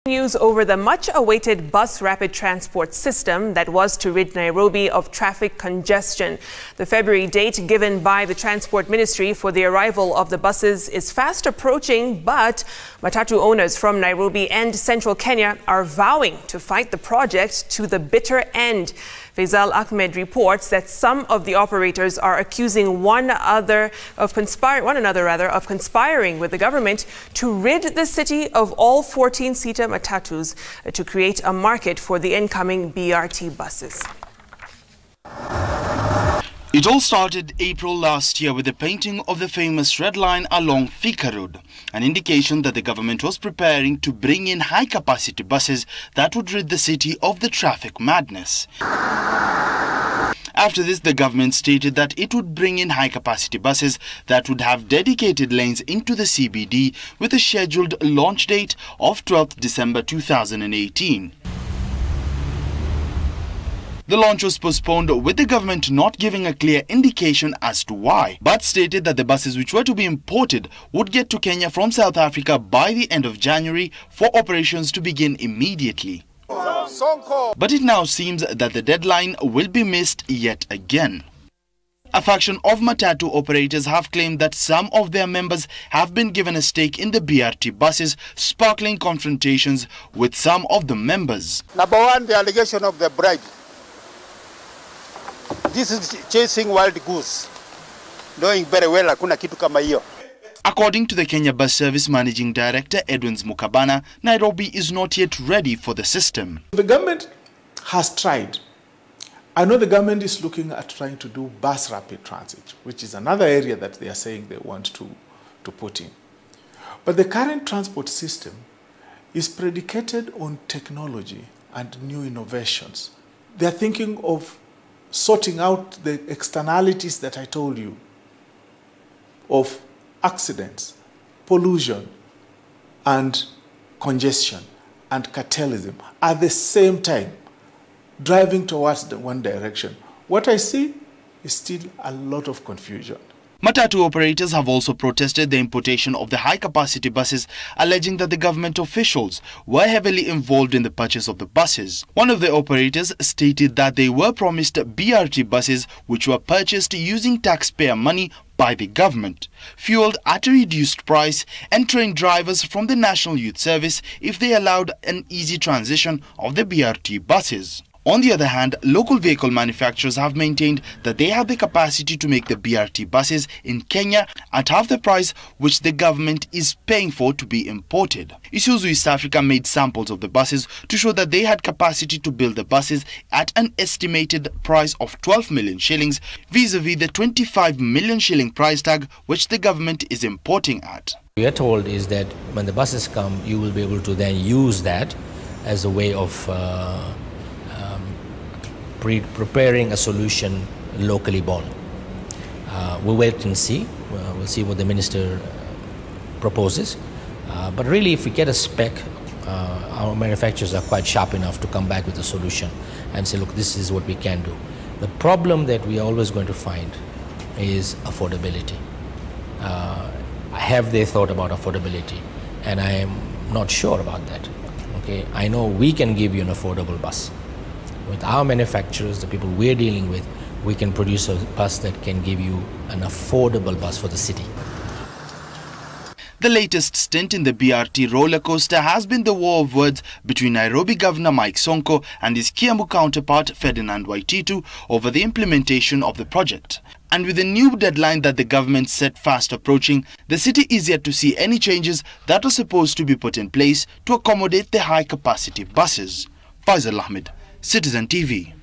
News over the much-awaited bus rapid transport system that was to rid Nairobi of traffic congestion. The February date given by the Transport Ministry for the arrival of the buses is fast approaching, but matatu owners from Nairobi and central Kenya are vowing to fight the project to the bitter end. Faisal Ahmed reports that some of the operators are accusing one another of conspiring with the government to rid the city of all 14-seater matatus to create a market for the incoming BRT buses. It all started April last year with the painting of the famous red line along Thika Road, an indication that the government was preparing to bring in high-capacity buses that would rid the city of the traffic madness. After this, the government stated that it would bring in high-capacity buses that would have dedicated lanes into the CBD with a scheduled launch date of 12th December 2018. The launch was postponed with the government not giving a clear indication as to why, but stated that the buses which were to be imported would get to Kenya from South Africa by the end of January for operations to begin immediately. But it now seems that the deadline will be missed yet again. A faction of matatu operators have claimed that some of their members have been given a stake in the BRT buses, sparkling confrontations with some of the members. Number one, the allegation of the bribe. This is chasing wild goose, knowing very well hakuna kitu kama hiyo. According to the Kenya Bus Service Managing Director Edwin Mukabana, Nairobi is not yet ready for the system. The government has tried. I know the government is looking at trying to do bus rapid transit, which is another area that they are saying they want to put in. But the current transport system is predicated on technology and new innovations. They are thinking of sorting out the externalities that I told you of accidents, pollution, and congestion, and cartelism at the same time, driving towards the one direction. What I see is still a lot of confusion. Matatu operators have also protested the importation of the high-capacity buses, alleging that the government officials were heavily involved in the purchase of the buses. One of the operators stated that they were promised BRT buses which were purchased using taxpayer money by the government, fueled at a reduced price, and trained drivers from the National Youth Service if they allowed an easy transition of the BRT buses. On the other hand, local vehicle manufacturers have maintained that they have the capacity to make the BRT buses in Kenya at half the price which the government is paying for to be imported. Isuzu East Africa made samples of the buses to show that they had capacity to build the buses at an estimated price of 12 million shillings vis-a-vis the 25 million shilling price tag which the government is importing at. We are told is that when the buses come, you will be able to then use that as a way of preparing a solution locally born. We'll wait and see. We'll see what the minister proposes. But really, if we get a spec, our manufacturers are quite sharp enough to come back with a solution and say, look, this is what we can do. The problem that we are always going to find is affordability. Have they thought about affordability? And I am not sure about that. Okay, I know we can give you an affordable bus. With our manufacturers, the people we're dealing with, we can produce a bus that can give you an affordable bus for the city. The latest stint in the BRT roller coaster has been the war of words between Nairobi Governor Mike Sonko and his Kiambu counterpart Ferdinand Waititu over the implementation of the project. And with the new deadline that the government set fast approaching, the city is yet to see any changes that are supposed to be put in place to accommodate the high-capacity buses. Faisal Ahmed, Citizen TV.